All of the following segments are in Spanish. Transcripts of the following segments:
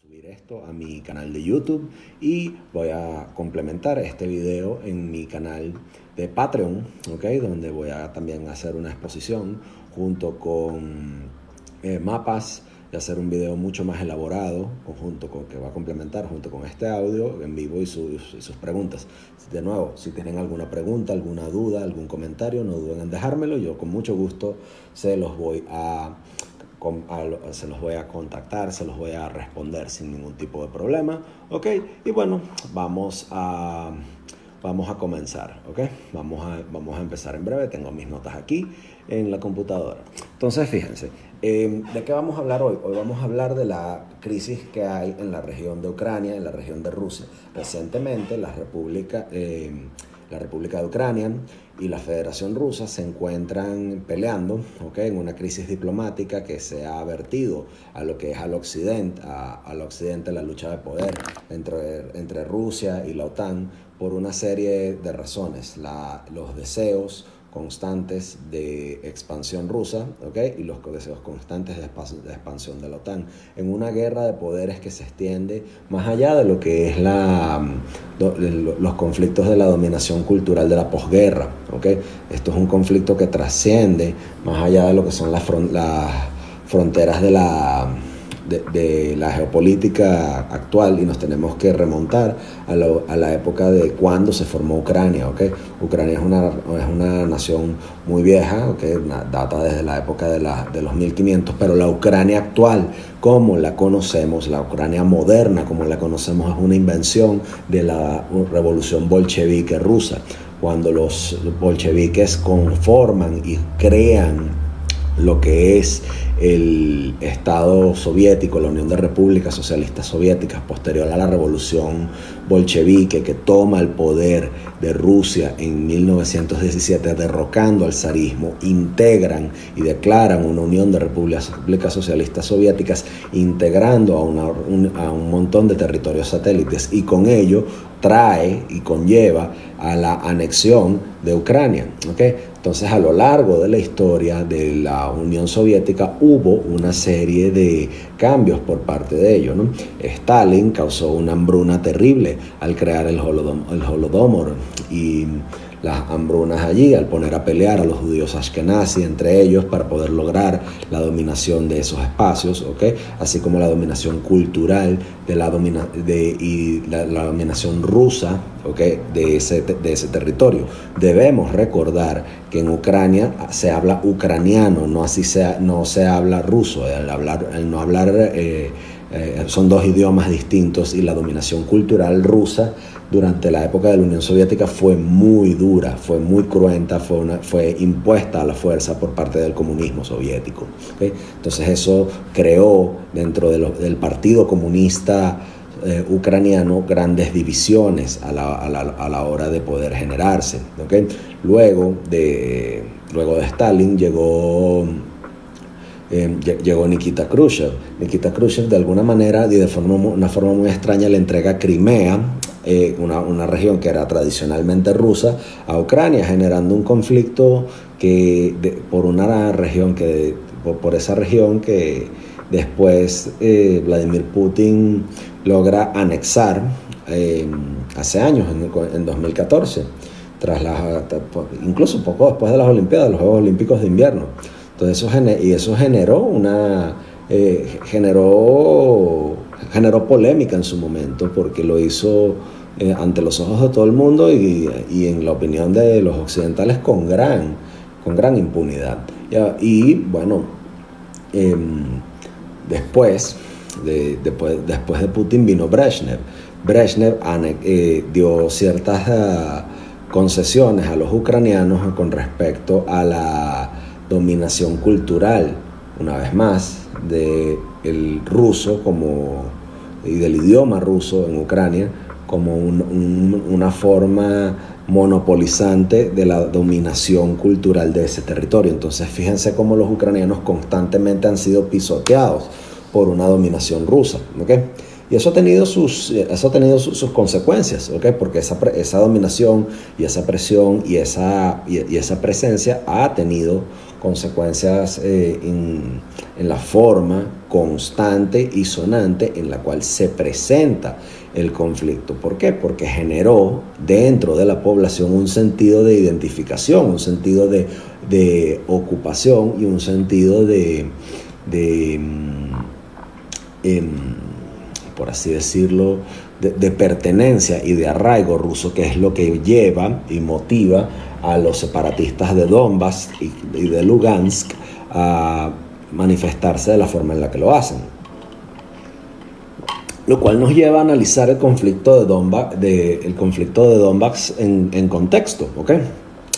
Subir esto a mi canal de YouTube y voy a complementar este video en mi canal de Patreon, ¿ok? Donde voy a también hacer una exposición junto con mapas y hacer un video mucho más elaborado junto con que va a complementar junto con este audio en vivo y sus preguntas. De nuevo, si tienen alguna pregunta, alguna duda, algún comentario, no duden en dejármelo. Yo con mucho gusto se los voy a contactar, se los voy a responder sin ningún tipo de problema, ¿ok? Y bueno, vamos a comenzar, ¿ok? Vamos a empezar en breve. Tengo mis notas aquí en la computadora. Entonces, fíjense, ¿de qué vamos a hablar hoy? Hoy vamos a hablar de la crisis que hay en la región de Ucrania, en la región de Rusia. Recientemente, la República de Ucrania y la Federación Rusa se encuentran peleando, ¿okay? En una crisis diplomática que se ha vertido a lo que es al occidente, la lucha de poder entre Rusia y la OTAN por una serie de razones. Los deseos constantes de expansión rusa, ¿okay? Y los deseos constantes de expansión de la OTAN en una guerra de poderes que se extiende más allá de lo que es los conflictos de la dominación cultural de la posguerra, ¿okay? Esto es un conflicto que trasciende más allá de lo que son las fronteras de la geopolítica actual, y nos tenemos que remontar a la época de cuando se formó Ucrania, ¿okay? Ucrania es una nación muy vieja, ¿okay? Data desde la época de los 1500, pero la Ucrania actual, como la conocemos, la Ucrania moderna como la conocemos, es una invención de la revolución bolchevique rusa, cuando los bolcheviques conforman y crean lo que es el Estado soviético, la Unión de Repúblicas Socialistas Soviéticas, posterior a la revolución bolchevique que toma el poder de Rusia en 1917, derrocando al zarismo, integran y declaran una Unión de Repúblicas Socialistas Soviéticas, integrando a un montón de territorios satélites, y con ello trae y conlleva a la anexión de Ucrania, ¿okay? Entonces, a lo largo de la historia de la Unión Soviética hubo una serie de cambios por parte de ellos, ¿no? Stalin causó una hambruna terrible al crear el Holodomor y las hambrunas allí, al poner a pelear a los judíos ashkenazi entre ellos para poder lograr la dominación de esos espacios, ¿okay? Así como la dominación cultural la dominación rusa, ¿okay? de ese territorio. Debemos recordar que en Ucrania se habla ucraniano, no se habla ruso. Son dos idiomas distintos, y la dominación cultural rusa durante la época de la Unión Soviética fue muy dura, fue muy cruenta, fue impuesta a la fuerza por parte del comunismo soviético, ¿okay? Entonces eso creó dentro del Partido Comunista ucraniano grandes divisiones a la hora de poder generarse, ¿okay? Luego de Stalin llegó Nikita Khrushchev. Nikita Khrushchev, de alguna manera y de una forma muy extraña, le entrega Crimea, una región que era tradicionalmente rusa, a Ucrania, generando un conflicto por esa región que después Vladimir Putin logra anexar hace años, en 2014, incluso poco después de las Olimpiadas, los Juegos Olímpicos de Invierno. Entonces eso generó polémica en su momento, porque lo hizo ante los ojos de todo el mundo y en la opinión de los occidentales con gran impunidad. Y bueno, después de Putin vino Brezhnev. Brezhnev dio ciertas concesiones a los ucranianos con respecto a la dominación cultural, una vez más, del ruso y del idioma ruso en Ucrania, como una forma monopolizante de la dominación cultural de ese territorio. Entonces, fíjense cómo los ucranianos constantemente han sido pisoteados por una dominación rusa, ¿okay? Y eso ha tenido sus consecuencias, ¿ok? Porque esa dominación y esa presión y esa presencia ha tenido consecuencias en la forma constante y sonante en la cual se presenta el conflicto. ¿Por qué? Porque generó dentro de la población un sentido de identificación, un sentido de ocupación y un sentido de por así decirlo, de pertenencia y de arraigo ruso, que es lo que lleva y motiva a los separatistas de Donbass y de Lugansk a manifestarse de la forma en la que lo hacen. Lo cual nos lleva a analizar el conflicto de Donbass en contexto, ¿ok?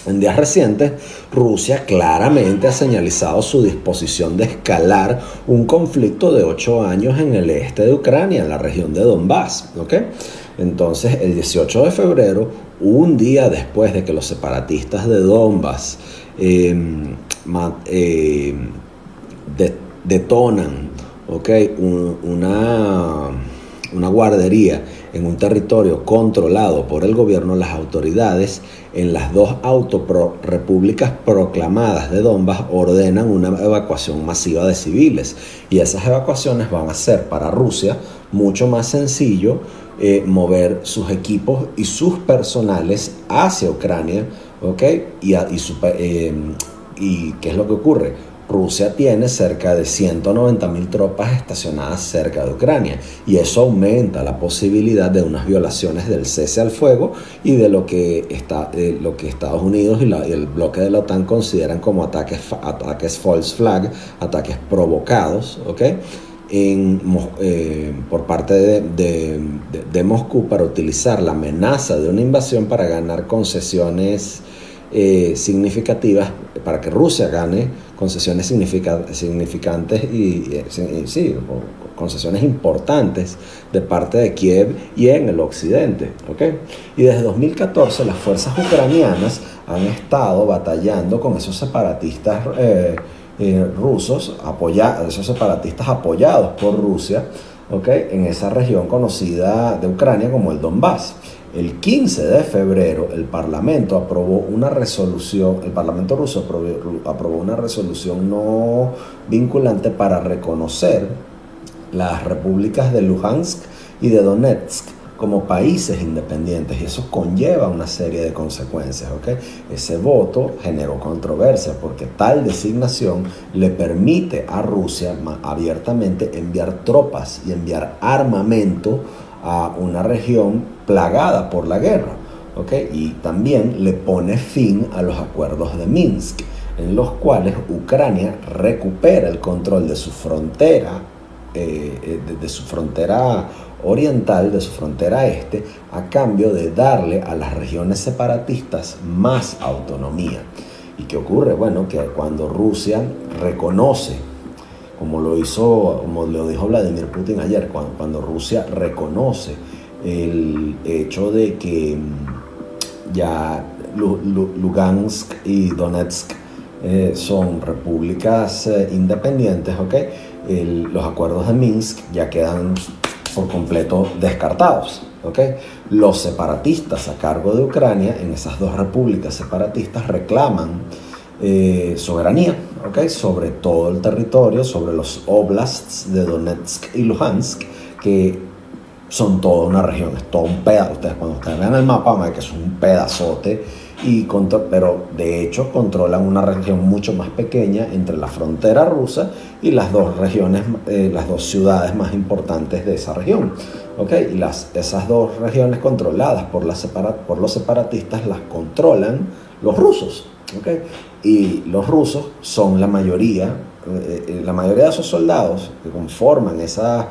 En días recientes, Rusia claramente ha señalizado su disposición de escalar un conflicto de 8 años en el este de Ucrania, en la región de Donbass, ¿ok? Entonces, el 18 de febrero, un día después de que los separatistas de Donbass detonan, ¿ok? Una guardería en un territorio controlado por el gobierno, las autoridades en las dos autorrepúblicas proclamadas de Donbass ordenan una evacuación masiva de civiles. Y esas evacuaciones van a ser para Rusia mucho más sencillo mover sus equipos y sus personales hacia Ucrania, ¿ok? ¿Y qué es lo que ocurre? Rusia tiene cerca de 190.000 tropas estacionadas cerca de Ucrania y eso aumenta la posibilidad de unas violaciones del cese al fuego y de lo que Estados Unidos y el bloque de la OTAN consideran como ataques false flag, ataques provocados, ¿ok? Por parte de Moscú para utilizar la amenaza de una invasión para ganar concesiones significativas, para que Rusia gane concesiones significantes concesiones importantes de parte de Kiev y en el occidente, ¿okay? Y desde 2014 las fuerzas ucranianas han estado batallando con esos separatistas rusos, esos separatistas apoyados por Rusia, ¿okay? En esa región conocida de Ucrania como el Donbass. El 15 de febrero el Parlamento ruso aprobó una resolución no vinculante para reconocer las repúblicas de Luhansk y de Donetsk como países independientes, y eso conlleva una serie de consecuencias, ¿okay? Ese voto generó controversia porque tal designación le permite a Rusia abiertamente enviar tropas y enviar armamento a una región plagada por la guerra, ¿okay? Y también le pone fin a los acuerdos de Minsk, en los cuales Ucrania recupera el control de su frontera, de su frontera oriental, de su frontera este, a cambio de darle a las regiones separatistas más autonomía. ¿Y qué ocurre? Bueno, que cuando Rusia reconoce, como lo dijo Vladimir Putin ayer, cuando Rusia reconoce el hecho de que ya Lugansk y Donetsk son repúblicas independientes, ¿okay? Los acuerdos de Minsk ya quedan por completo descartados, ¿okay? Los separatistas a cargo de Ucrania en esas dos repúblicas separatistas reclaman soberanía, ¿okay? Sobre todo el territorio, sobre los oblasts de Donetsk y Luhansk, que son toda una región, es todo un pedazo. Cuando ustedes vean el mapa van a ver que es un pedazote, pero de hecho controlan una región mucho más pequeña entre la frontera rusa y las dos regiones, las dos ciudades más importantes de esa región, ¿okay? Y esas dos regiones controladas por los separatistas las controlan los rusos, ¿okay? Y los rusos son la mayoría de esos soldados que conforman esas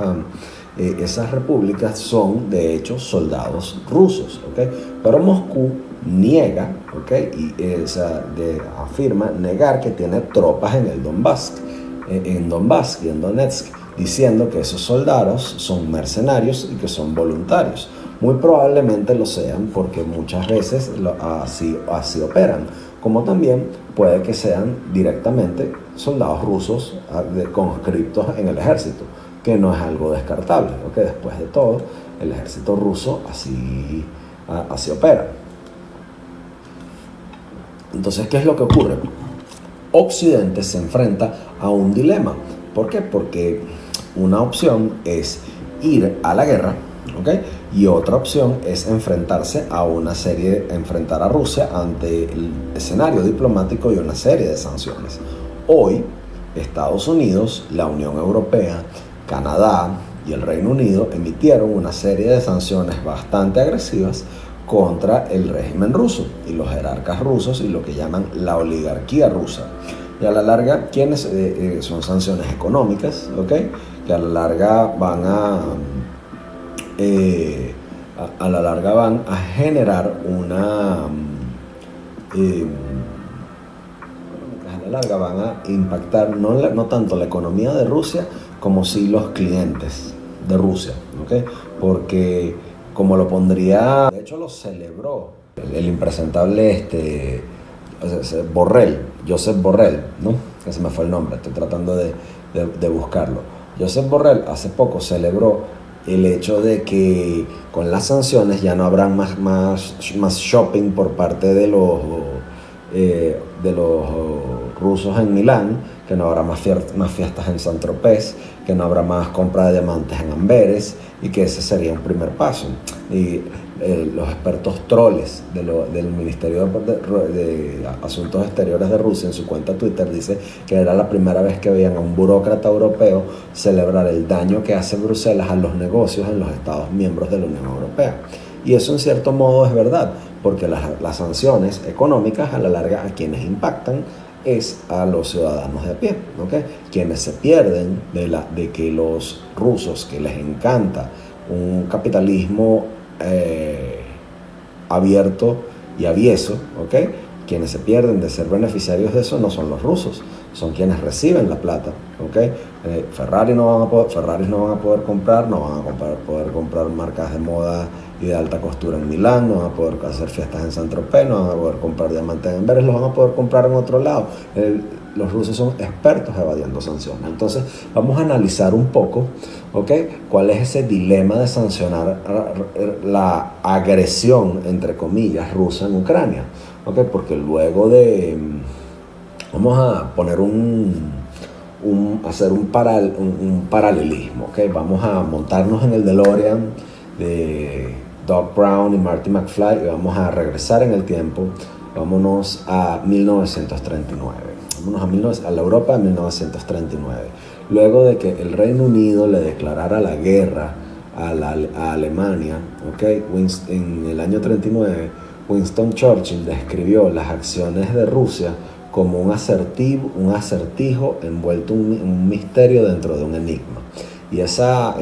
repúblicas son de hecho soldados rusos, ¿okay? Pero Moscú niega, ¿okay? Y afirma negar que tiene tropas en el Donbass, y en Donetsk, diciendo que esos soldados son mercenarios y que son voluntarios. Muy probablemente lo sean porque muchas veces así operan, como también puede que sean directamente soldados rusos conscriptos en el ejército. que no es algo descartable, ¿ok? Después de todo, el ejército ruso así opera. Entonces, ¿qué es lo que ocurre? Occidente se enfrenta a un dilema. ¿Por qué? Porque una opción es ir a la guerra, ¿ok? Y otra opción es enfrentar a Rusia ante el escenario diplomático y una serie de sanciones. Hoy, Estados Unidos, la Unión Europea, Canadá y el Reino Unido emitieron una serie de sanciones bastante agresivas contra el régimen ruso y los jerarcas rusos y lo que llaman la oligarquía rusa. Y a la larga, ¿quiénes son sanciones económicas? ¿Ok? Que a la larga van a generar a la larga van a impactar no tanto la economía de Rusia como sí los clientes de Rusia, ¿ok? Porque como lo pondría, de hecho lo celebró el impresentable Josep Borrell, ¿no? Que se me fue el nombre, estoy tratando de buscarlo. Josep Borrell hace poco celebró el hecho de que con las sanciones ya no habrá más shopping por parte de los rusos en Milán, que no habrá más fiestas en Saint-Tropez, que no habrá más compra de diamantes en Amberes, y que ese sería un primer paso. Y los expertos troles del Ministerio de Asuntos Exteriores de Rusia en su cuenta Twitter dice que era la primera vez que veían a un burócrata europeo celebrar el daño que hace Bruselas a los negocios en los Estados miembros de la Unión Europea. Y eso en cierto modo es verdad, porque las sanciones económicas a la larga a quienes impactan es a los ciudadanos de a pie, ¿okay? Quienes se pierden de que los rusos, que les encanta un capitalismo abierto y avieso, ¿okay? Quienes se pierden de ser beneficiarios de eso no son los rusos, son quienes reciben la plata, ¿okay? Ferraris no van a poder comprar, no van a poder comprar marcas de moda y de alta costura en Milán, no van a poder hacer fiestas en Saint-Tropez, no van a poder comprar diamantes en Amberes, los van a poder comprar en otro lado. Los rusos son expertos evadiendo sanciones. Entonces vamos a analizar un poco, ¿okay? ¿Cuál es ese dilema de sancionar la agresión, entre comillas, rusa en Ucrania? ¿Okay? Porque luego de... Vamos a poner hacer un paralelismo, ¿okay? Vamos a montarnos en el DeLorean de Doc Brown y Marty McFly y vamos a regresar en el tiempo. Vámonos a 1939. Vámonos a la Europa de 1939. Luego de que el Reino Unido le declarara la guerra a Alemania, ¿okay? En el año 39, Winston Churchill describió las acciones de Rusia como un acertijo envuelto en un misterio dentro de un enigma. Y esa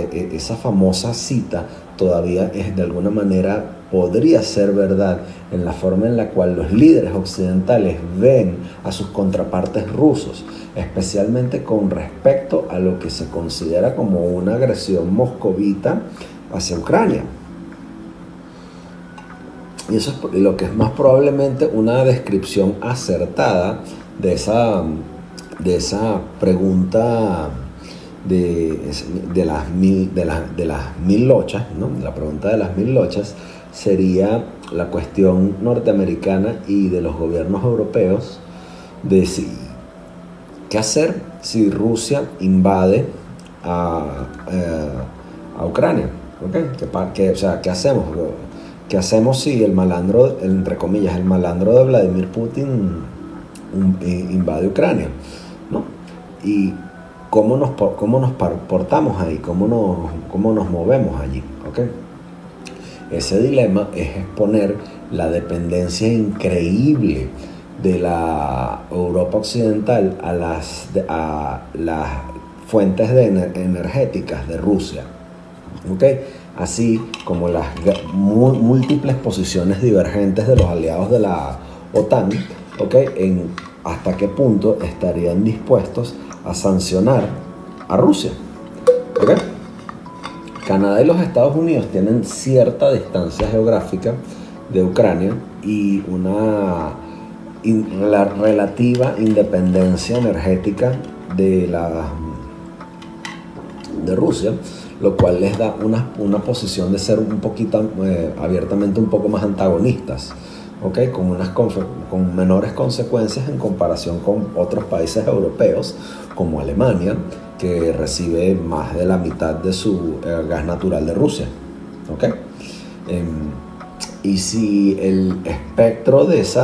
famosa cita todavía de alguna manera podría ser verdad en la forma en la cual los líderes occidentales ven a sus contrapartes rusos, especialmente con respecto a lo que se considera como una agresión moscovita hacia Ucrania. Y eso es lo que es más probablemente una descripción acertada de esa pregunta de las mil lochas, ¿no? La pregunta de las 1000 lochas sería la cuestión norteamericana y de los gobiernos europeos de qué hacer si Rusia invade a Ucrania, ¿okay? ¿Qué hacemos? ¿Qué hacemos si el malandro, entre comillas, el malandro de Vladimir Putin invade Ucrania, ¿no? Y cómo nos portamos ahí, cómo nos movemos allí, ¿okay? Ese dilema es exponer la dependencia increíble de la Europa occidental a las fuentes energéticas de Rusia, ¿okay? Así como las múltiples posiciones divergentes de los aliados de la OTAN, ¿okay? En hasta qué punto estarían dispuestos a sancionar a Rusia, ¿okay? Canadá y los Estados Unidos tienen cierta distancia geográfica de Ucrania y la relativa independencia energética de de Rusia, lo cual les da una posición de ser un poquito abiertamente un poco más antagonistas, ¿okay? Con menores consecuencias en comparación con otros países europeos como Alemania, que recibe más de la mitad de su gas natural de Rusia, ¿okay? Y si el espectro de si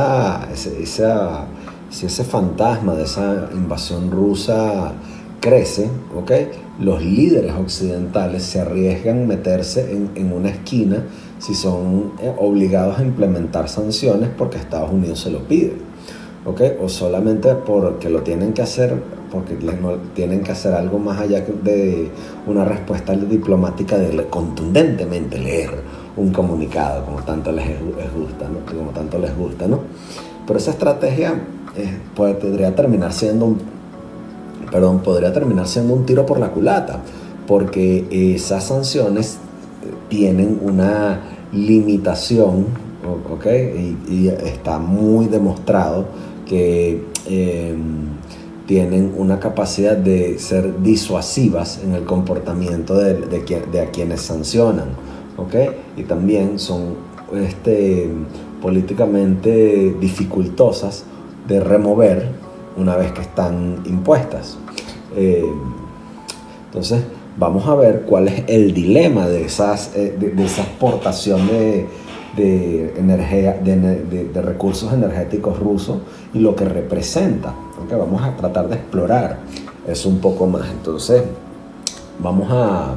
ese fantasma de esa invasión rusa crece, ¿okay? Los líderes occidentales se arriesgan a meterse en una esquina si son obligados a implementar sanciones porque Estados Unidos se lo pide, ¿okay? O solamente porque lo tienen que hacer, porque tienen que hacer algo más allá de una respuesta diplomática de contundentemente leer un comunicado, como tanto les gusta, ¿no? Pero esa estrategia podría terminar siendo un tiro por la culata, porque esas sanciones tienen una limitación, ¿ok? Y está muy demostrado que tienen una capacidad de ser disuasivas en el comportamiento de a quienes sancionan, ¿ok? Y también son políticamente dificultosas de remover una vez que están impuestas. Entonces vamos a ver cuál es el dilema de esa exportación de energía, de recursos energéticos rusos y lo que representa. ¿Okay? Vamos a tratar de explorar eso un poco más. Entonces vamos a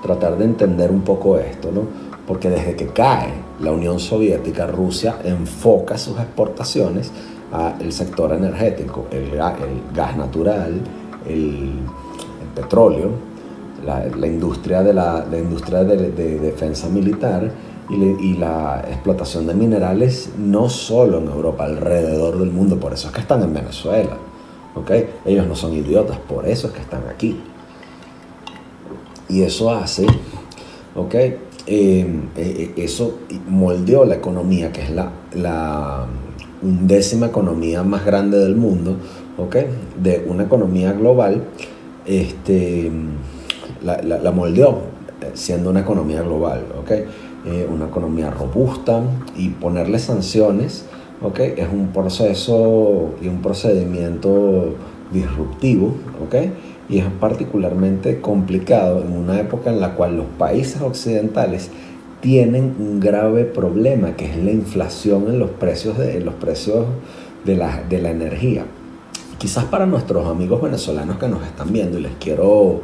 tratar de entender un poco esto, ¿no? Porque desde que cae la Unión Soviética, Rusia enfoca sus exportaciones al sector energético, el gas natural, el petróleo, la industria de defensa militar y la explotación de minerales, no solo en Europa, alrededor del mundo. Por eso es que están en Venezuela, ¿okay? Ellos no son idiotas, por eso es que están aquí. Y eso hace, ¿okay? Eso moldeó la economía, que es la 11ª economía más grande del mundo, ¿okay? De una economía global, la moldeó siendo una economía global, ¿okay? Una economía robusta, y ponerle sanciones, ¿okay? Es un proceso y un procedimiento disruptivo, ¿okay? Y es particularmente complicado en una época en la cual los países occidentales tienen un grave problema, que es la inflación en los precios de la energía. Quizás para nuestros amigos venezolanos que nos están viendo, y les quiero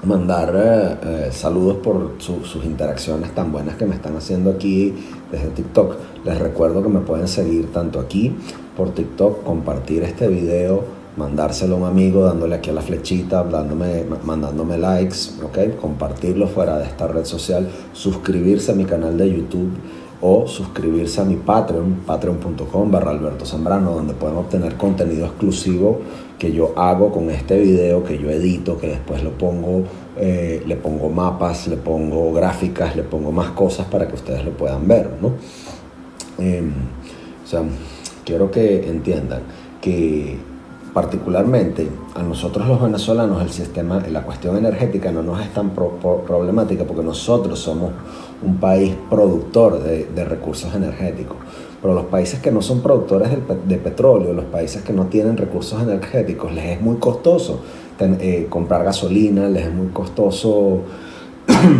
mandar saludos por sus interacciones tan buenas que me están haciendo aquí desde TikTok. Les recuerdo que me pueden seguir tanto aquí por TikTok, compartir este video, mandárselo a un amigo dándole aquí a la flechita, mandándome likes, ¿okay? Compartirlo fuera de esta red social, suscribirse a mi canal de YouTube o suscribirse a mi Patreon, patreon.com/Alberto Zambrano, donde pueden obtener contenido exclusivo que yo hago con este video, que yo edito, que después lo pongo, le pongo mapas, le pongo gráficas, le pongo más cosas para que ustedes lo puedan ver, ¿no? O sea, quiero que entiendan que particularmente a nosotros los venezolanos la cuestión energética no nos es tan problemática, porque nosotros somos un país productor de recursos energéticos. Pero los países que no son productores de petróleo, los países que no tienen recursos energéticos, les es muy costoso comprar gasolina, les es muy costoso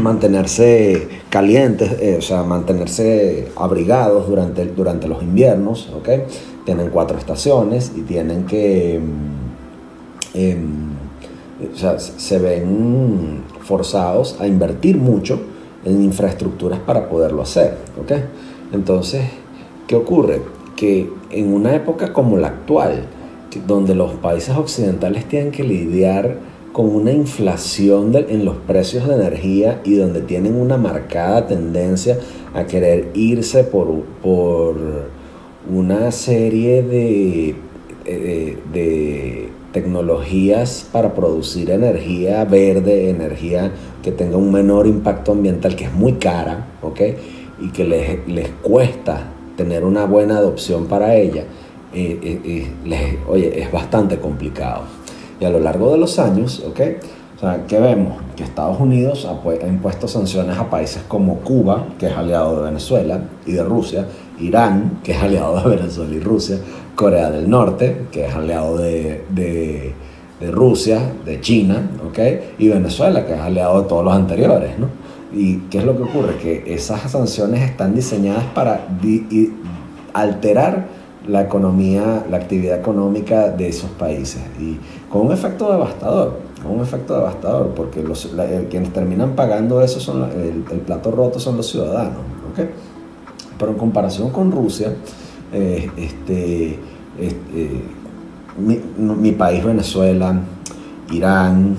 mantenerse calientes, o sea, mantenerse abrigados durante los inviernos, ¿okay? Tienen 4 estaciones y tienen que, o sea, se ven forzados a invertir mucho en infraestructuras para poderlo hacer, ¿okay? Entonces, ¿qué ocurre? Que en una época como la actual, donde los países occidentales tienen que lidiar con una inflación en los precios de energía, y donde tienen una marcada tendencia a querer irse por una serie de tecnologías para producir energía verde, energía que tenga un menor impacto ambiental, que es muy cara, ¿okay? Y que les cuesta tener una buena adopción para ella, es bastante complicado. Y a lo largo de los años, ¿ok? O sea, ¿qué vemos? Que Estados Unidos ha impuesto sanciones a países como Cuba, que es aliado de Venezuela y de Rusia, Irán, que es aliado de Venezuela y Rusia, Corea del Norte, que es aliado de Rusia, de China, ¿ok? Y Venezuela, que es aliado de todos los anteriores, ¿no? ¿Y qué es lo que ocurre? Que esas sanciones están diseñadas para alterar la economía, la actividad económica de esos países, y con un efecto devastador, porque quienes terminan pagando eso son el plato roto son los ciudadanos, ¿ok? Pero en comparación con Rusia, eh, este, mi país Venezuela, Irán,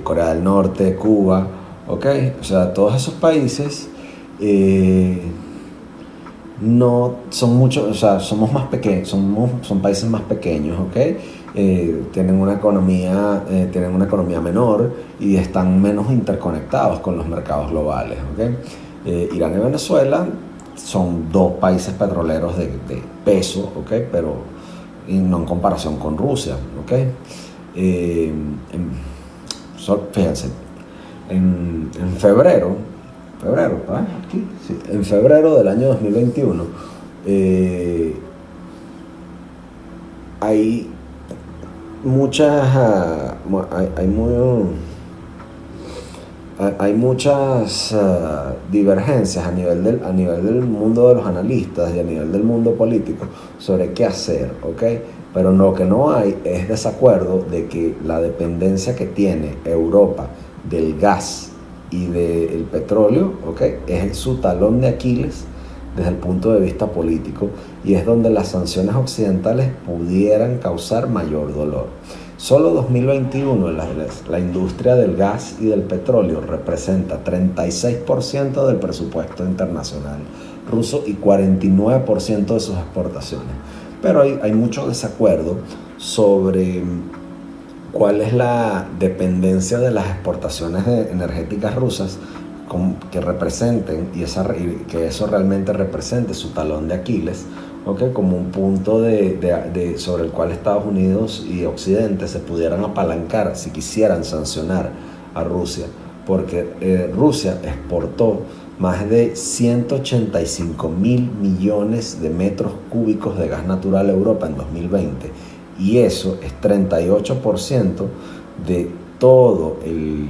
Corea del Norte, Cuba, ¿ok? O sea, todos esos países eh, no son mucho, o sea, somos más pequeños, son países más pequeños, ¿ok? Tienen una economía menor y están menos interconectados con los mercados globales, ¿ok? Irán y Venezuela son dos países petroleros de peso, ¿ok? Pero y no en comparación con Rusia, ¿ok? Eh, Fíjense, en febrero, ¿ah? Aquí, sí, en febrero del año 2021, hay muchas, hay muchas divergencias a nivel del mundo de los analistas y a nivel del mundo político sobre qué hacer, ¿ok? Pero lo que no hay es desacuerdo de que la dependencia que tiene Europa del gas y del petróleo, ¿ok? Es su talón de Aquiles desde el punto de vista político, y es donde las sanciones occidentales pudieran causar mayor dolor. Solo 2021 la industria del gas y del petróleo representa 36% del presupuesto internacional ruso y 49% de sus exportaciones. Pero hay mucho desacuerdo sobre cuál es la dependencia de las exportaciones energéticas rusas que representen, y que eso realmente represente su talón de Aquiles, ¿okay? Como un punto sobre el cual Estados Unidos y Occidente se pudieran apalancar si quisieran sancionar a Rusia, porque Rusia exportó más de 185.000 millones de metros cúbicos de gas natural a Europa en 2020, y eso es 38% de todo el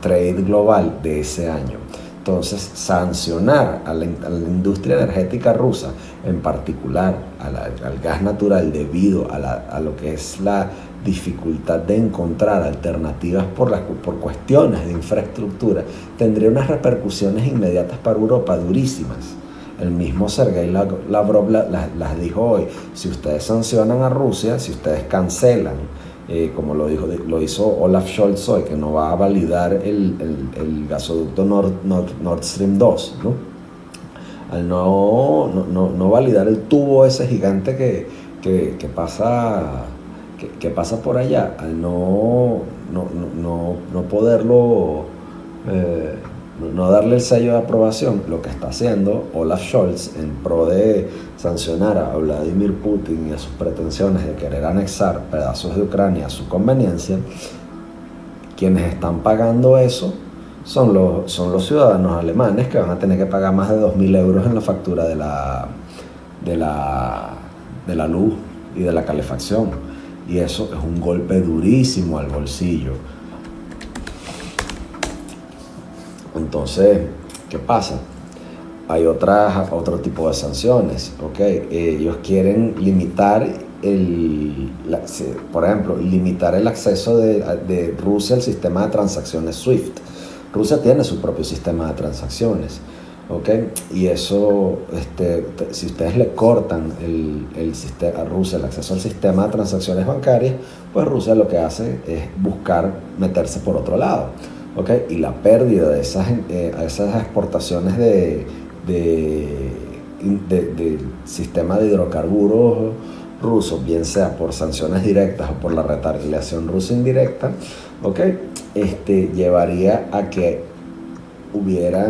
trade global de ese año. Entonces, sancionar a la industria energética rusa, en particular al gas natural, debido a lo que es la dificultad de encontrar alternativas por cuestiones de infraestructura, tendría unas repercusiones inmediatas para Europa durísimas. El mismo Sergei Lavrov las dijo hoy: si ustedes sancionan a Rusia, si ustedes cancelan, como lo hizo Olaf Scholz hoy, que no va a validar el gasoducto Nord Stream 2, ¿no? Al no validar el tubo ese gigante que pasa por allá, al no poderlo, no darle el sello de aprobación, lo que está haciendo Olaf Scholz en pro de sancionar a Vladimir Putin y a sus pretensiones de querer anexar pedazos de Ucrania a su conveniencia, quienes están pagando eso son los ciudadanos alemanes, que van a tener que pagar más de 2.000 euros en la factura de la luz y de la calefacción. Y eso es un golpe durísimo al bolsillo. Entonces, ¿qué pasa? Hay otro tipo de sanciones, ¿ok? Ellos quieren limitar por ejemplo, limitar el acceso de Rusia al sistema de transacciones SWIFT. Rusia tiene su propio sistema de transacciones, ¿ok? Y eso, si ustedes le cortan a Rusia el acceso al sistema de transacciones bancarias, pues Rusia lo que hace es buscar meterse por otro lado, ¿ok? Y la pérdida de esas exportaciones del sistema de hidrocarburos rusos, bien sea por sanciones directas o por la retaliación rusa indirecta, ¿ok? Llevaría a que hubiera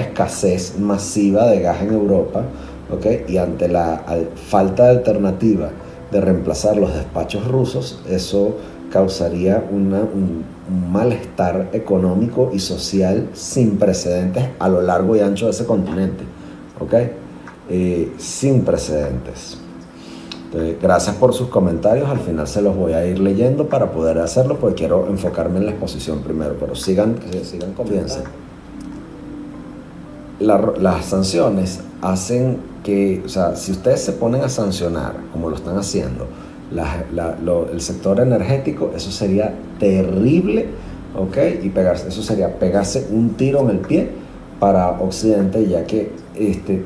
escasez masiva de gas en Europa, ¿ok? Y ante la falta de alternativa de reemplazar los despachos rusos, eso causaría un malestar económico y social sin precedentes a lo largo y ancho de ese continente, ¿ok? Sin precedentes. Entonces, gracias por sus comentarios, al final se los voy a ir leyendo para poder hacerlo, porque quiero enfocarme en la exposición primero, pero sigan comentando. Las sanciones hacen que, o sea, si ustedes se ponen a sancionar, como lo están haciendo, el sector energético, eso sería terrible, ¿ok? Y eso sería pegarse un tiro en el pie para Occidente, ya que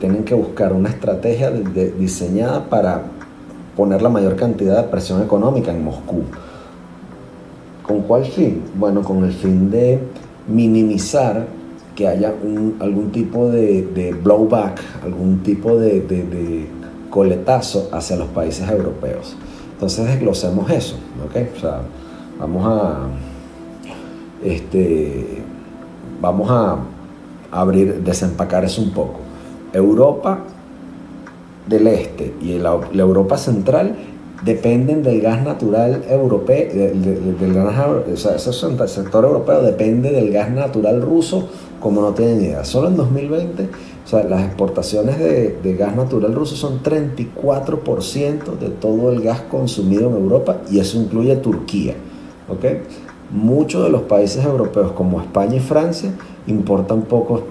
tienen que buscar una estrategia diseñada para poner la mayor cantidad de presión económica en Moscú. ¿Con cuál fin? Bueno, con el fin de minimizar que haya algún tipo de blowback, algún tipo de coletazo hacia los países europeos. Entonces desglosemos eso, ¿ok? O sea, vamos a desempacar eso un poco. Europa del Este y la Europa Central dependen del gas natural europeo, o sea, ese sector europeo depende del gas natural ruso como no tienen idea. Solo en 2020, o sea, las exportaciones de gas natural ruso son 34% de todo el gas consumido en Europa, y eso incluye Turquía, ¿ok? Muchos de los países europeos como España y Francia importan poco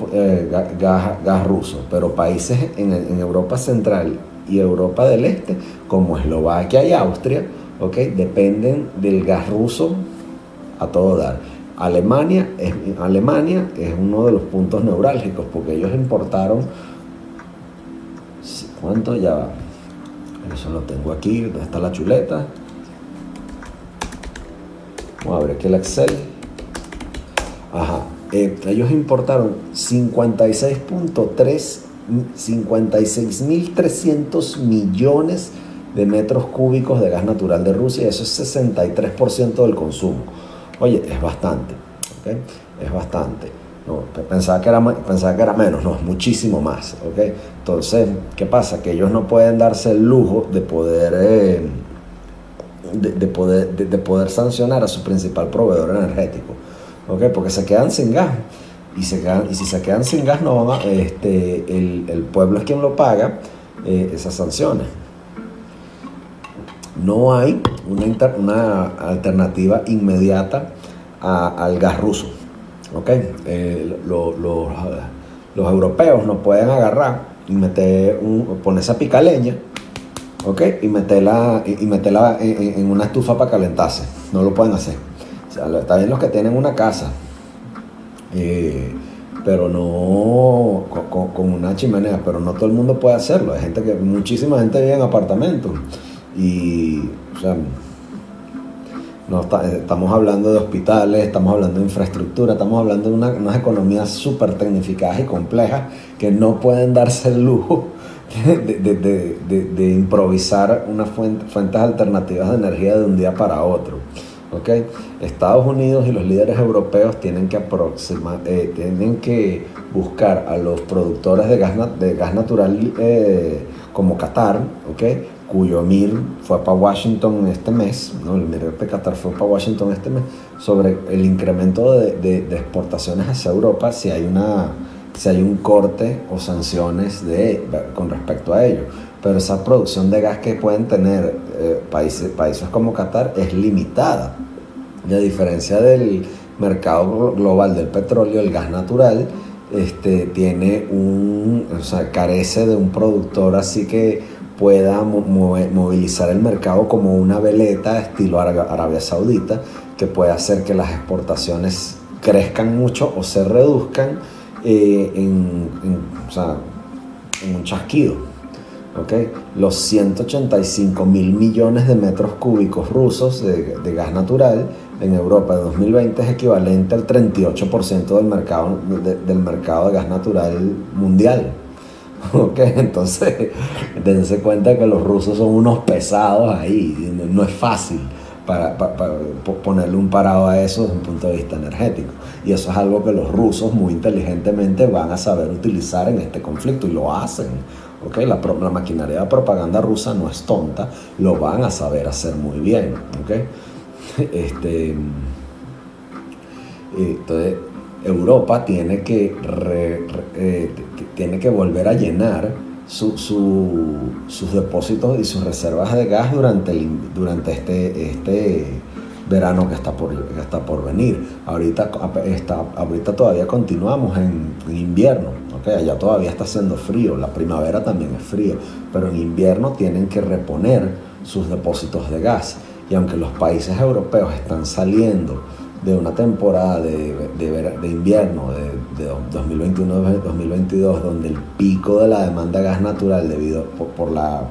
gas ruso, pero países en Europa Central y Europa del Este, como Eslovaquia y Austria, ¿okay?, dependen del gas ruso a todo dar. Alemania es uno de los puntos neurálgicos, porque ellos importaron, ¿cuánto? Ya va, eso lo tengo aquí, ¿dónde está la chuleta? Vamos a ver aquí el Excel. Ajá, ellos importaron 56.300 millones de metros cúbicos de gas natural de Rusia, y eso es 63% del consumo. Oye, es bastante, ¿okay? Es bastante. No, pensaba que era menos, no, es muchísimo más, ¿okay? Entonces, ¿qué pasa? Que ellos no pueden darse el lujo de poder sancionar a su principal proveedor energético, ¿okay? Porque se quedan sin gas. Y si se quedan sin gas, no van el pueblo es quien lo paga esas sanciones. No hay una alternativa inmediata al gas ruso, ¿okay? Los europeos no pueden agarrar y ponerse a picar leña, ¿okay?, y meterla en una estufa para calentarse. No lo pueden hacer. O sea, está bien los que tienen una casa, pero no con una chimenea, pero no todo el mundo puede hacerlo. Hay muchísima gente vive en apartamentos, y, o sea, estamos hablando de hospitales, estamos hablando de infraestructura, estamos hablando de unas economías súper tecnificadas y complejas que no pueden darse el lujo de improvisar unas fuentes alternativas de energía de un día para otro. ¿Okay? Estados Unidos y los líderes europeos tienen que buscar a los productores de gas natural, como Qatar, ¿okay?, cuyo emir fue para Washington este mes, ¿no? El emir de Qatar fue para Washington este mes, sobre el incremento de exportaciones hacia Europa, si hay un corte o sanciones con respecto a ello. Pero esa producción de gas que pueden tener países como Qatar es limitada. Y a diferencia del mercado global del petróleo, el gas natural carece de un productor así que pueda movilizar el mercado como una veleta estilo Arabia Saudita, que puede hacer que las exportaciones crezcan mucho o se reduzcan en un chasquido. ¿Okay? Los 185.000 millones de metros cúbicos rusos de gas natural en Europa de 2020 es equivalente al 38% del mercado de gas natural mundial. ¿Okay? Entonces, dense cuenta que los rusos son unos pesados ahí. No es fácil para ponerle un parado a eso desde un punto de vista energético. Y eso es algo que los rusos muy inteligentemente van a saber utilizar en este conflicto, y lo hacen. ¿ok? La maquinaria de propaganda rusa no es tonta, lo van a saber hacer muy bien, ¿ok? Entonces, Europa tiene que volver a llenar sus depósitos y sus reservas de gas durante este verano que está por venir. Ahorita todavía continuamos en invierno, ¿okay? Allá todavía está haciendo frío, la primavera también es frío, pero en invierno tienen que reponer sus depósitos de gas. Y aunque los países europeos están saliendo de una temporada de invierno de 2021-2022, donde el pico de la demanda de gas natural debido por la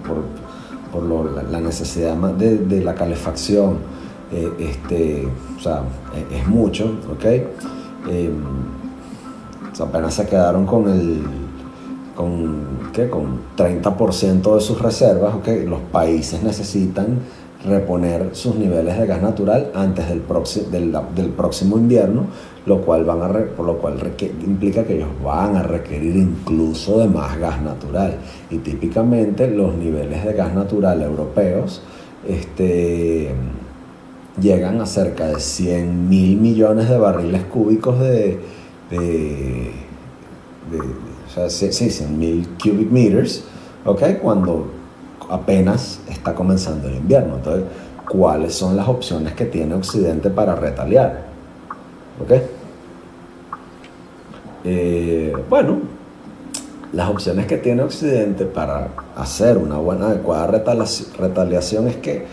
necesidad de la calefacción, o sea, es mucho, ¿ok? O sea, apenas se quedaron con 30% de sus reservas, ¿ok? Los países necesitan reponer sus niveles de gas natural antes del próximo invierno, por lo cual implica que ellos van a requerir incluso de más gas natural. Y típicamente los niveles de gas natural europeos llegan a cerca de 100.000 millones de barriles cúbicos o sea, sí, 100.000 cubic meters, ¿ok? Cuando apenas está comenzando el invierno. Entonces, ¿cuáles son las opciones que tiene Occidente para retaliar? ¿Ok? Bueno, las opciones que tiene Occidente para hacer una buena, adecuada retaliación es que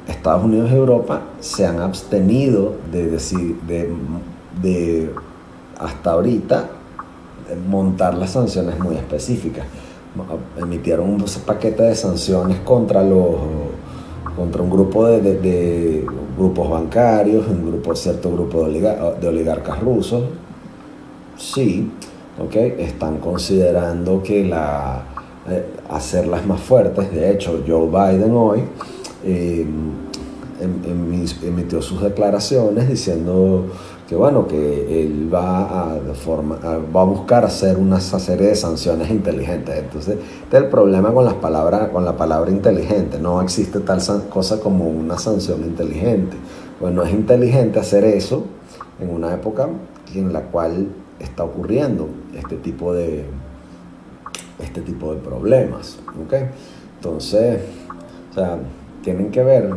Estados Unidos y Europa se han abstenido de hasta ahorita montar las sanciones muy específicas. Emitieron un paquete de sanciones contra un grupo de grupos bancarios, cierto grupo de oligarcas rusos. Sí, ¿okay? Están considerando que hacerlas más fuertes. De hecho, Joe Biden hoy emitió sus declaraciones diciendo que bueno, que él va a buscar hacer una serie de sanciones inteligentes. Entonces, este es el problema con la palabra inteligente. No existe tal cosa como una sanción inteligente. Bueno, es inteligente hacer eso en una época en la cual está ocurriendo este tipo de problemas, ¿okay? Entonces, o sea, tienen que ver,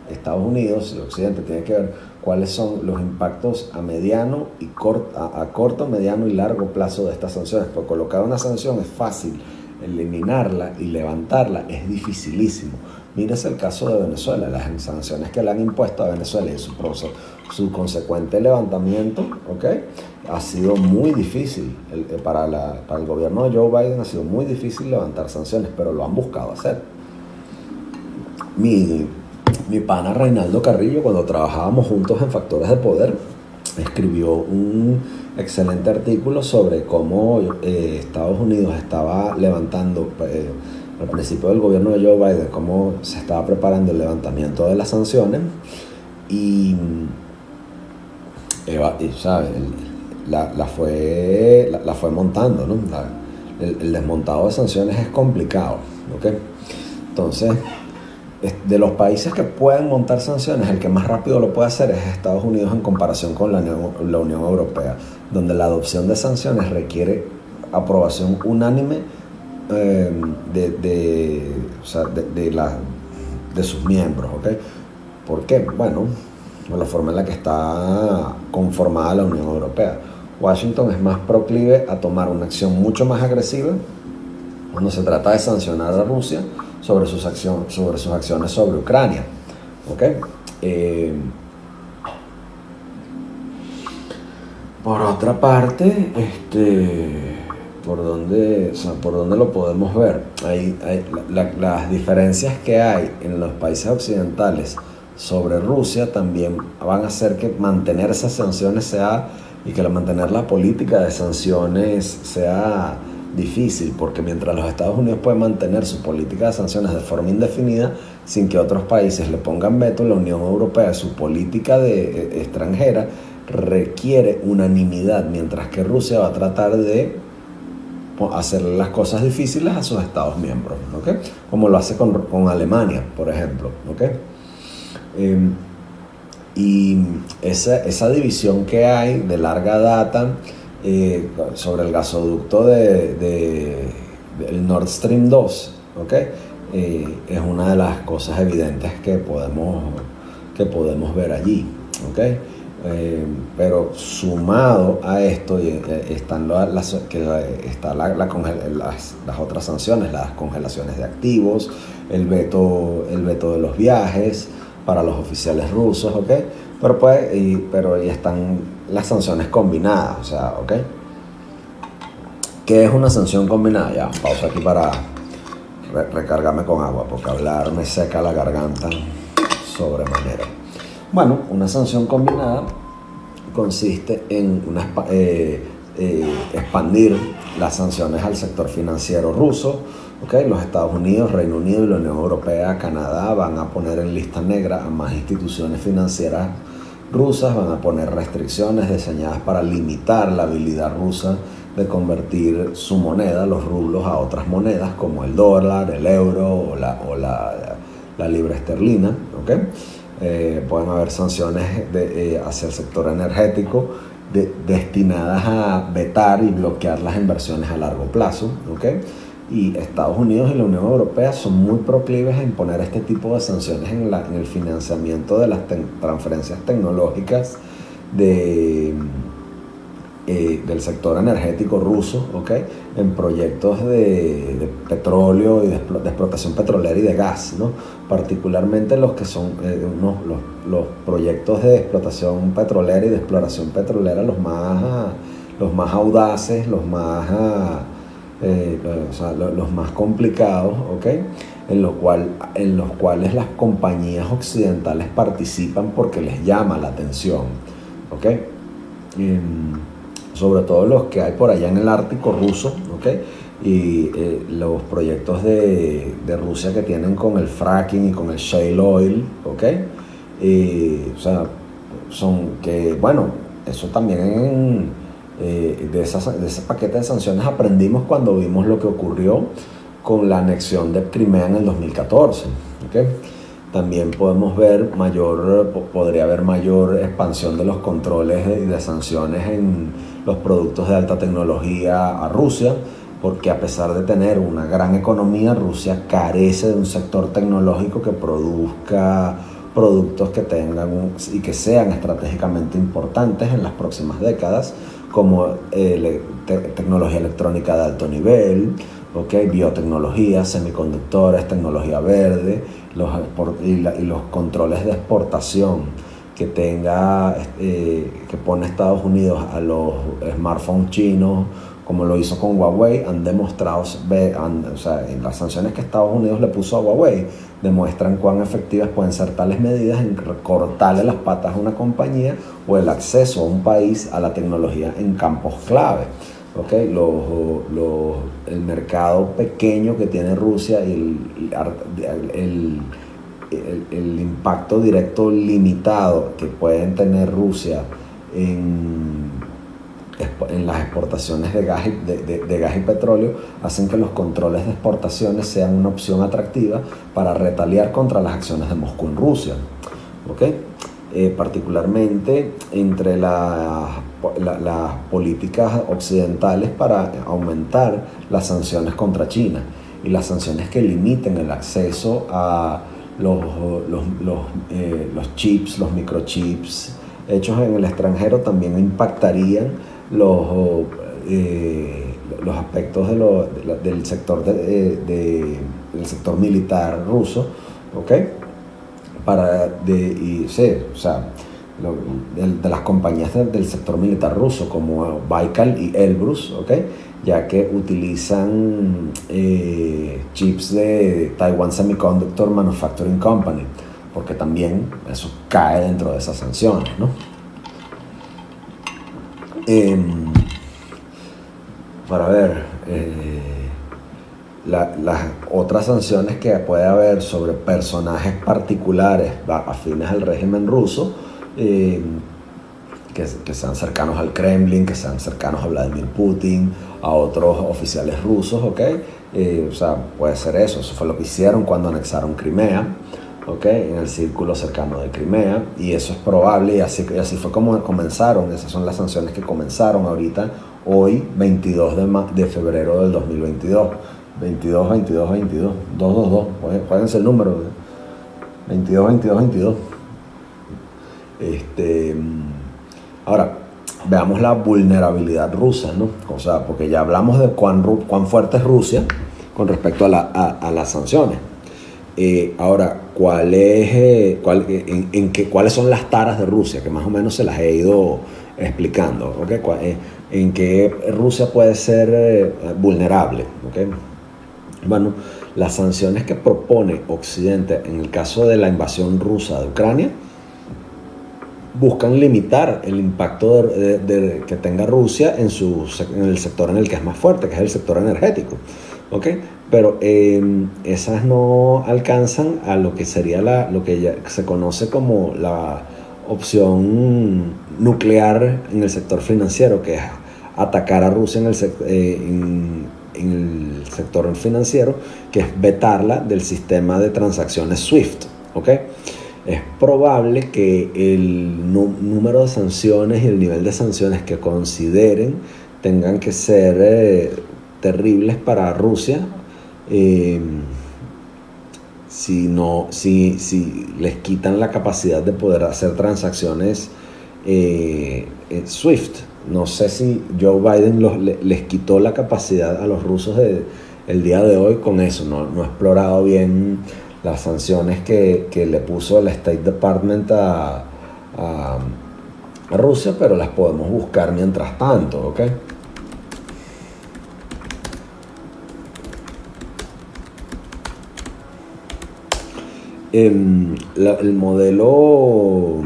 Estados Unidos y Occidente tienen que ver cuáles son los impactos a corto, mediano y largo plazo de estas sanciones. Porque colocar una sanción es fácil, eliminarla y levantarla es dificilísimo. Mírese el caso de Venezuela, las sanciones que le han impuesto a Venezuela y su consecuente levantamiento, ¿okay? Ha sido muy difícil. Para el gobierno de Joe Biden ha sido muy difícil levantar sanciones, pero lo han buscado hacer. Mi pana Reinaldo Carrillo, cuando trabajábamos juntos en Factores de Poder, escribió un excelente artículo sobre cómo Estados Unidos estaba levantando, al principio del gobierno de Joe Biden, cómo se estaba preparando el levantamiento de las sanciones y ¿sabes? La fue montando, ¿no? El desmontado de sanciones es complicado, ¿ok? Entonces, de los países que pueden montar sanciones, el que más rápido lo puede hacer es Estados Unidos en comparación con la Unión Europea, donde la adopción de sanciones requiere aprobación unánime de sus miembros, ¿ok? ¿Por qué? Bueno, la forma en la que está conformada la Unión Europea. Washington es más proclive a tomar una acción mucho más agresiva cuando se trata de sancionar a Rusia sobre sus acciones sobre Ucrania, ¿ok? Por otra parte, ¿por dónde lo podemos ver? Las diferencias que hay en los países occidentales sobre Rusia también van a hacer que mantener esas sanciones mantener la política de sanciones sea difícil, porque mientras los Estados Unidos pueden mantener su política de sanciones de forma indefinida sin que otros países le pongan veto, la Unión Europea, su política extranjera requiere unanimidad, mientras que Rusia va a tratar de hacerle las cosas difíciles a sus estados miembros, ¿ok? Como lo hace con Alemania, por ejemplo, ¿ok? Y esa división que hay de larga data sobre el gasoducto del Nord Stream 2, ¿ok? Es una de las cosas evidentes que podemos ver allí, ¿ok? Pero sumado a esto están las otras sanciones, las congelaciones de activos, el veto de los viajes para los oficiales rusos, ¿ok? Pero y están las sanciones combinadas, o sea, ¿ok? ¿Qué es una sanción combinada? Ya, pausa aquí para recargarme con agua, porque hablar me seca la garganta sobremanera. Bueno, una sanción combinada consiste en expandir las sanciones al sector financiero ruso. ¿Okay? Los Estados Unidos, Reino Unido y la Unión Europea, Canadá van a poner en lista negra a más instituciones financieras rusas, van a poner restricciones diseñadas para limitar la habilidad rusa de convertir su moneda, los rublos, a otras monedas como el dólar, el euro o la libra esterlina. ¿Okay? Pueden haber sanciones hacia el sector energético destinadas a vetar y bloquear las inversiones a largo plazo. ¿Okay? Y Estados Unidos y la Unión Europea son muy proclives a imponer este tipo de sanciones en el financiamiento de las transferencias tecnológicas del sector energético ruso, ¿okay? En proyectos de petróleo y de explotación petrolera y de gas, ¿no? Particularmente los que son los proyectos de explotación petrolera y de exploración petrolera los más audaces, los más complicados, ¿okay? en los cuales las compañías occidentales participan porque les llama la atención, ¿okay? Sobre todo los que hay por allá en el Ártico ruso, ¿okay? Y los proyectos de Rusia que tienen con el fracking y con el shale oil, ¿okay? Son que, bueno, eso también de ese paquete de sanciones aprendimos cuando vimos lo que ocurrió con la anexión de Crimea en el 2014. ¿Okay? También podría haber mayor expansión de los controles y de sanciones en los productos de alta tecnología a Rusia, porque a pesar de tener una gran economía, Rusia carece de un sector tecnológico que produzca productos que tengan y que sean estratégicamente importantes en las próximas décadas, como tecnología electrónica de alto nivel, ¿okay? Biotecnología, semiconductores, tecnología verde, y los controles de exportación que pone Estados Unidos a los smartphones chinos, como lo hizo con Huawei, han demostrado, en las sanciones que Estados Unidos le puso a Huawei, demuestran cuán efectivas pueden ser tales medidas en cortarle las patas a una compañía o el acceso a un país a la tecnología en campos clave. ¿Okay? El mercado pequeño que tiene Rusia y el impacto directo limitado que pueden tener Rusia en las exportaciones de gas y petróleo hacen que los controles de exportaciones sean una opción atractiva para retaliar contra las acciones de Moscú en Rusia. ¿Okay? Particularmente entre las políticas occidentales para aumentar las sanciones contra China y las sanciones que limiten el acceso a los chips, los microchips hechos en el extranjero también impactarían los aspectos del sector del sector militar ruso, ¿okay? De las compañías del sector militar ruso como Baikal y Elbrus, ¿okay? Ya que utilizan chips de Taiwan Semiconductor Manufacturing Company, porque también eso cae dentro de esas sanciones, ¿no? Para ver las otras sanciones que puede haber sobre personajes particulares afines al régimen ruso, que que sean cercanos al Kremlin, que sean cercanos a Vladimir Putin, a otros oficiales rusos, ¿ok? O sea, puede ser eso. Eso fue lo que hicieron cuando anexaron Crimea, ¿ok? En el círculo cercano de Crimea, y eso es probable, y así fue como comenzaron. Esas son las sanciones que comenzaron ahorita, hoy, 22 de febrero del 2022. 22, 22, 22, 222, jueguense el número, 22, 22, 22. Ahora, veamos la vulnerabilidad rusa, ¿no? O sea, porque ya hablamos de cuán fuerte es Rusia con respecto a las sanciones. Ahora, ¿cuáles son las taras de Rusia? Que más o menos se las he ido explicando, ¿okay? En qué Rusia puede ser vulnerable, ¿okay? Bueno, las sanciones que propone Occidente en el caso de la invasión rusa de Ucrania buscan limitar el impacto que tenga Rusia en el sector en el que es más fuerte, que es el sector energético, ¿ok? Pero esas no alcanzan a lo que sería lo que ya se conoce como la opción nuclear en el sector financiero, que es atacar a Rusia en el sector financiero, que es vetarla del sistema de transacciones SWIFT, ¿ok? Es probable que el número de sanciones y el nivel de sanciones que consideren tengan que ser terribles para Rusia, si les quitan la capacidad de poder hacer transacciones SWIFT. No sé si Joe Biden les quitó la capacidad a los rusos el día de hoy con eso. No he explorado bien las sanciones que le puso el State Department a Rusia, pero las podemos buscar mientras tanto, ¿ok? El modelo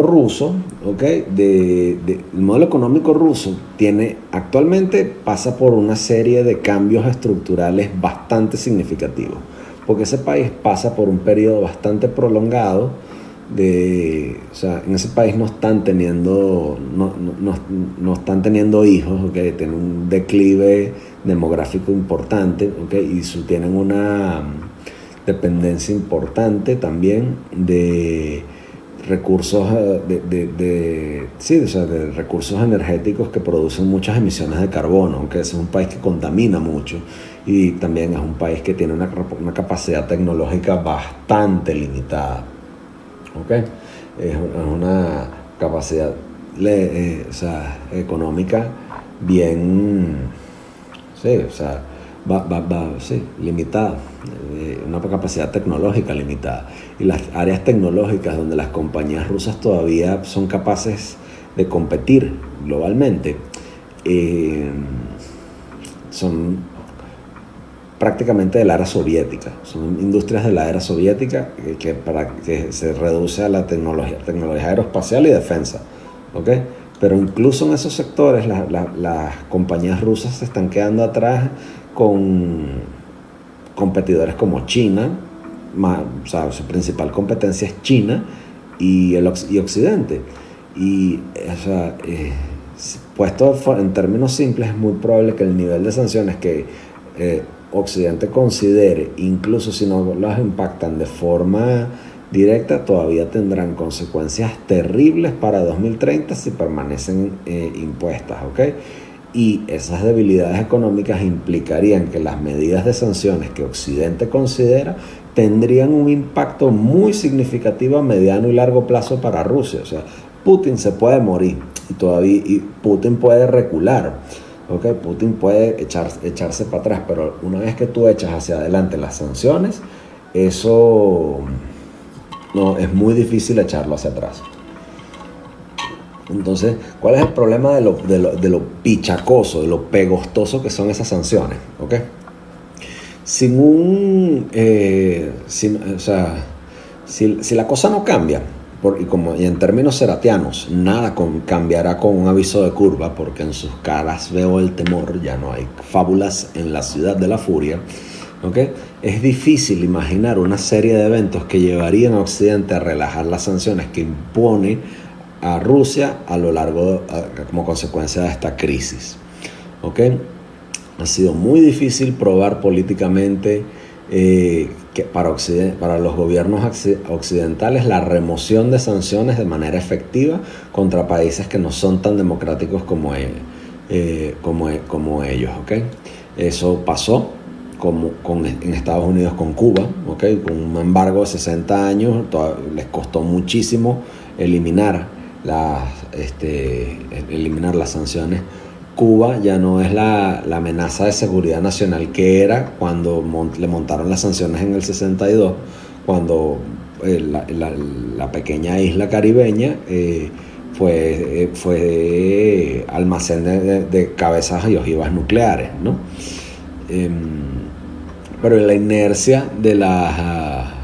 ruso, ¿okay? El modelo económico ruso pasa por una serie de cambios estructurales bastante significativos, porque ese país pasa por un periodo bastante prolongado o sea, en ese país no están teniendo hijos, ¿okay? Tienen un declive demográfico importante, ¿okay? Y tienen una dependencia importante también de recursos de recursos energéticos que producen muchas emisiones de carbono, aunque es un país que contamina mucho, y también es un país que tiene una capacidad tecnológica bastante limitada, ¿okay? Es una capacidad económica bien, sí, o sea, limitada, una capacidad tecnológica limitada, y las áreas tecnológicas donde las compañías rusas todavía son capaces de competir globalmente son prácticamente de la era soviética, son industrias de la era soviética que se reduce a la tecnología aeroespacial y defensa, ¿ok? Pero incluso en esos sectores las compañías rusas se están quedando atrás con competidores como China, o sea, su principal competencia es China y Occidente. Y, o sea, puesto en términos simples, es muy probable que el nivel de sanciones que Occidente considere, incluso si no las impactan de forma directa, todavía tendrán consecuencias terribles para 2030 si permanecen impuestas, ¿ok? Y esas debilidades económicas implicarían que las medidas de sanciones que Occidente considera tendrían un impacto muy significativo a mediano y largo plazo para Rusia. O sea, Putin se puede morir y Putin puede recular, ¿okay? Putin puede echarse para atrás, pero una vez que tú echas hacia adelante las sanciones, eso no es muy difícil echarlo hacia atrás. Entonces, ¿cuál es el problema de lo pichacoso, de lo pegostoso que son esas sanciones? ¿Okay? Si la cosa no cambia, y en términos seratianos, nada cambiará con un aviso de curva, porque en sus caras veo el temor, ya no hay fábulas en la ciudad de la furia, ¿ok? Es difícil imaginar una serie de eventos que llevarían a Occidente a relajar las sanciones que impone a Rusia a lo largo, como consecuencia de esta crisis, ¿ok? Ha sido muy difícil probar políticamente que para los gobiernos occidentales la remoción de sanciones de manera efectiva contra países que no son tan democráticos como ellos, ¿ok? Eso pasó en Estados Unidos con Cuba, ¿okay? Con un embargo de 60 años, les costó muchísimo eliminar las sanciones. Cuba ya no es la amenaza de seguridad nacional que era cuando le montaron las sanciones en el 62, cuando la pequeña isla caribeña fue almacén de cabezas y ojivas nucleares, ¿no? Pero la inercia de la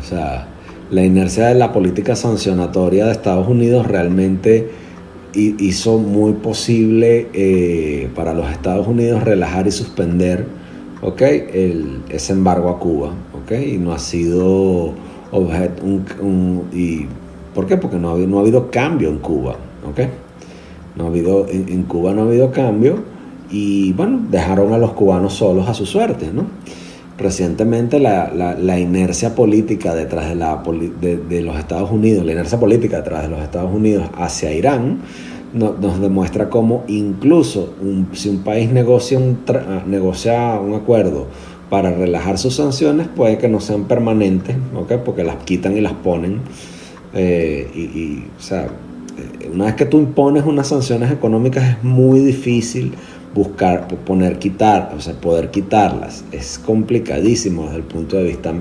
inercia de la política sancionatoria de Estados Unidos realmente hizo muy posible para los Estados Unidos relajar y suspender, ¿okay? Ese embargo a Cuba, ¿okay? Y no ha sido objeto y ¿por qué? Porque no ha habido cambio en Cuba, ¿okay? En Cuba no ha habido cambio y bueno, dejaron a los cubanos solos a su suerte, ¿no? Recientemente la inercia política detrás de los Estados Unidos, la inercia política detrás de los Estados Unidos hacia Irán nos demuestra cómo incluso si un país negocia un acuerdo para relajar sus sanciones, puede que no sean permanentes, ¿okay? Porque las quitan y las ponen. O sea, una vez que tú impones unas sanciones económicas es muy difícil poder quitarlas. Es complicadísimo desde el punto de vista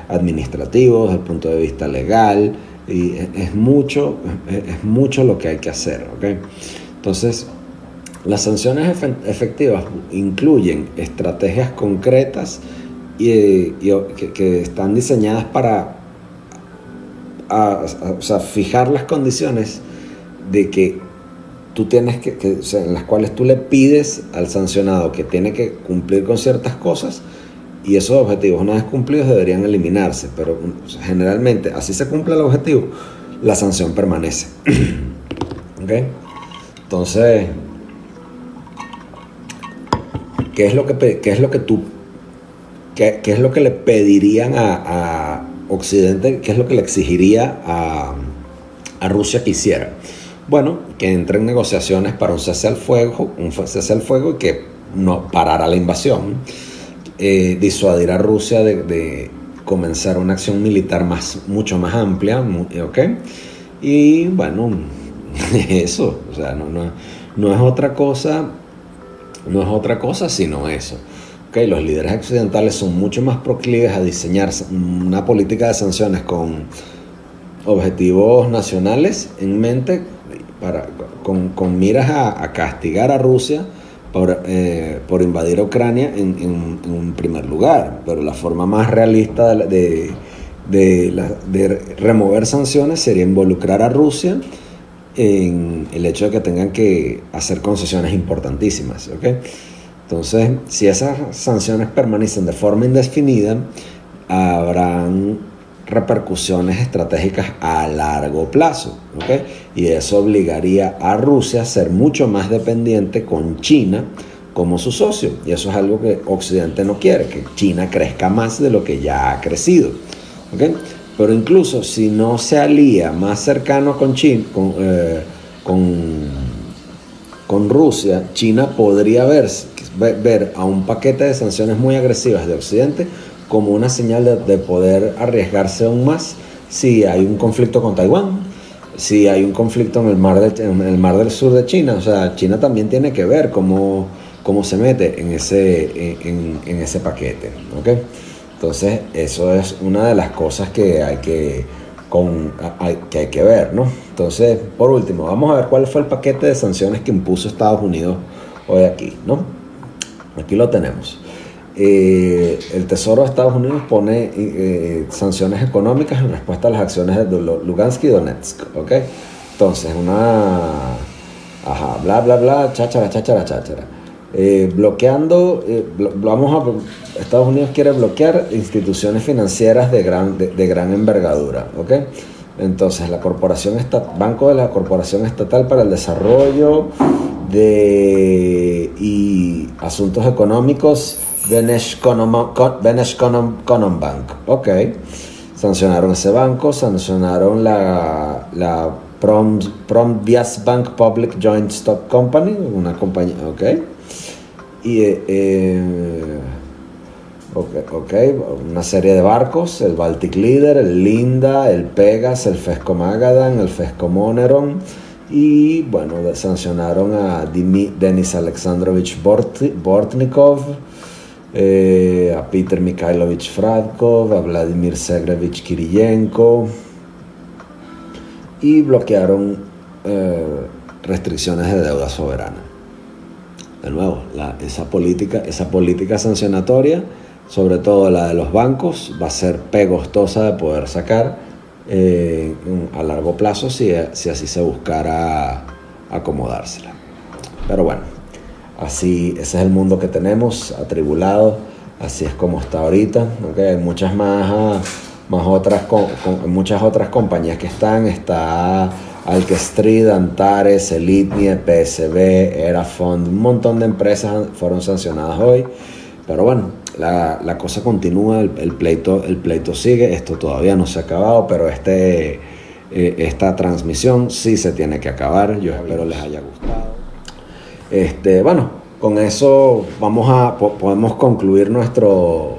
administrativo, desde el punto de vista legal, y es mucho lo que hay que hacer, ¿okay? Entonces, las sanciones efectivas incluyen estrategias concretas que están diseñadas para fijar las condiciones de que tú tienes en las cuales tú le pides al sancionado que tiene que cumplir con ciertas cosas, y esos objetivos, una vez cumplidos, deberían eliminarse, pero generalmente así se cumple el objetivo, la sanción permanece. ¿Okay? Entonces, ¿qué es lo que le pedirían a Occidente? ¿Qué es lo que le exigiría a Rusia que hiciera? Bueno, que entre en negociaciones para un cese al fuego y que no parara la invasión, disuadir a Rusia de comenzar una acción militar mucho más amplia, ¿okay? Y bueno, eso, o sea, no es otra cosa sino eso. Okay, los líderes occidentales son mucho más proclives a diseñar una política de sanciones con objetivos nacionales en mente, con miras a castigar a Rusia por invadir Ucrania en primer lugar. Pero la forma más realista de remover sanciones sería involucrar a Rusia en el hecho de que tengan que hacer concesiones importantísimas, ¿okay? Entonces, si esas sanciones permanecen de forma indefinida, habrán repercusiones estratégicas a largo plazo, ¿okay? Y eso obligaría a Rusia a ser mucho más dependiente con China como su socio, y eso es algo que Occidente no quiere, que China crezca más de lo que ya ha crecido, ¿okay? Pero incluso si no se alía más cercano con China, con Rusia, China podría ver a un paquete de sanciones muy agresivas de Occidente como una señal de poder arriesgarse aún más si hay un conflicto con Taiwán, si hay un conflicto en el mar del sur de China. O sea, China también tiene que ver cómo se mete en ese paquete, ¿okay? Entonces, eso es una de las cosas que hay que ver, ¿no? Entonces, por último, vamos a ver cuál fue el paquete de sanciones que impuso Estados Unidos hoy aquí, ¿no? Aquí lo tenemos. El Tesoro de Estados Unidos pone sanciones económicas en respuesta a las acciones de Lugansk y Donetsk, ¿ok? Entonces, bla, bla, bla, cháchara. bloqueando, Estados Unidos quiere bloquear instituciones financieras de gran envergadura, ¿ok? Entonces, Banco de la Corporación Estatal para el Desarrollo y Asuntos Económicos, Bank, ¿ok? Sancionaron ese banco, sancionaron la Prom-Vias Bank Public Joint Stock Company, una compañía, ¿ok? Y una serie de barcos, el Baltic Leader, el Linda, el Pegas, el Fesco Magadan, el Fesco Moneron, y bueno, sancionaron a Denis Alexandrovich Bortnikov, a Peter Mikhailovich Fradkov, a Vladimir Segrevich Kiriyenko, y bloquearon restricciones de deuda soberana. De nuevo, esa política sancionatoria, sobre todo la de los bancos, va a ser pegostosa de poder sacar a largo plazo si así se buscara acomodársela. Pero bueno, así, ese es el mundo que tenemos, atribulado, así es como está ahorita, ¿okay? Hay muchas muchas otras compañías que está Alkestrid, Antares, Elitnie, PSB, Erafond, un montón de empresas fueron sancionadas hoy, pero bueno, la cosa continúa, el pleito sigue, esto todavía no se ha acabado, pero esta transmisión sí se tiene que acabar, yo espero les haya gustado. Bueno, con eso podemos concluir nuestro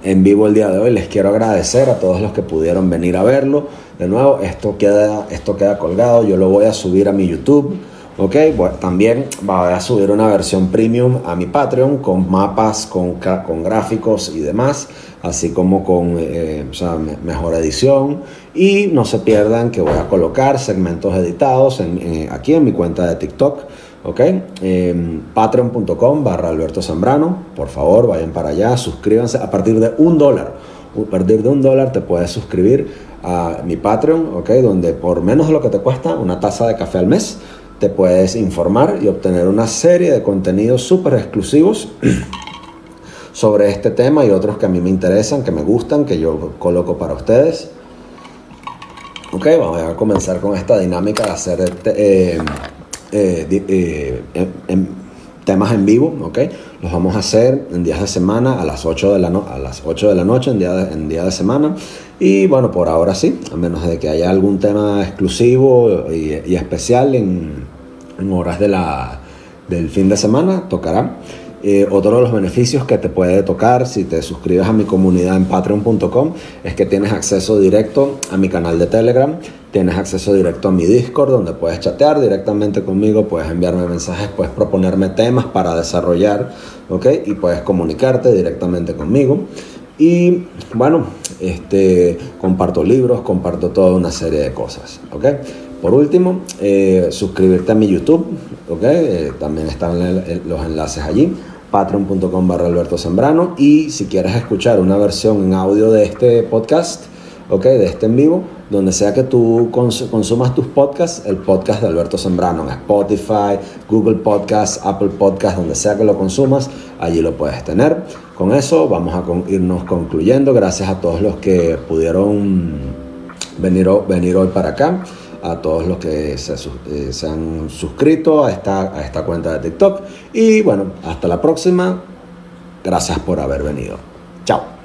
en vivo el día de hoy. Les quiero agradecer a todos los que pudieron venir a verlo. De nuevo, esto queda colgado, yo lo voy a subir a mi YouTube, ¿ok? También voy a subir una versión premium a mi Patreon con mapas, con gráficos y demás, así como con mejor edición. Y no se pierdan que voy a colocar segmentos editados aquí en mi cuenta de TikTok, ¿ok? Patreon.com/Alberto Zambrano. Por favor, vayan para allá, suscríbanse a partir de $1. A partir de $1 te puedes suscribir a mi Patreon, ¿ok? Donde por menos de lo que te cuesta una taza de café al mes, te puedes informar y obtener una serie de contenidos súper exclusivos sobre este tema y otros que a mí me interesan, que me gustan, que yo coloco para ustedes. Ok, vamos a comenzar con esta dinámica de hacer temas en vivo, ¿ok? Los vamos a hacer en días de semana a las 8 de la noche en día de semana. Y bueno, por ahora sí, a menos de que haya algún tema exclusivo y especial en horas del fin de semana, tocará. Otro de los beneficios que te puede tocar si te suscribes a mi comunidad en patreon.com es que tienes acceso directo a mi canal de Telegram, tienes acceso directo a mi Discord, donde puedes chatear directamente conmigo, puedes enviarme mensajes, puedes proponerme temas para desarrollar, ¿ok? Y puedes comunicarte directamente conmigo. Y bueno, comparto libros, comparto toda una serie de cosas, ¿ok? Por último, suscribirte a mi YouTube, ¿ok? También están los enlaces allí, patreon.com/Alberto Zambrano. Y si quieres escuchar una versión en audio de este podcast, ¿ok? De este en vivo, donde sea que tú consumas tus podcasts, el podcast de Alberto Zambrano en Spotify, Google Podcasts, Apple Podcasts, donde sea que lo consumas, allí lo puedes tener. Con eso vamos a irnos concluyendo. Gracias a todos los que pudieron venir hoy para acá, a todos los que se han suscrito a esta cuenta de TikTok. Y bueno, hasta la próxima. Gracias por haber venido. Chao.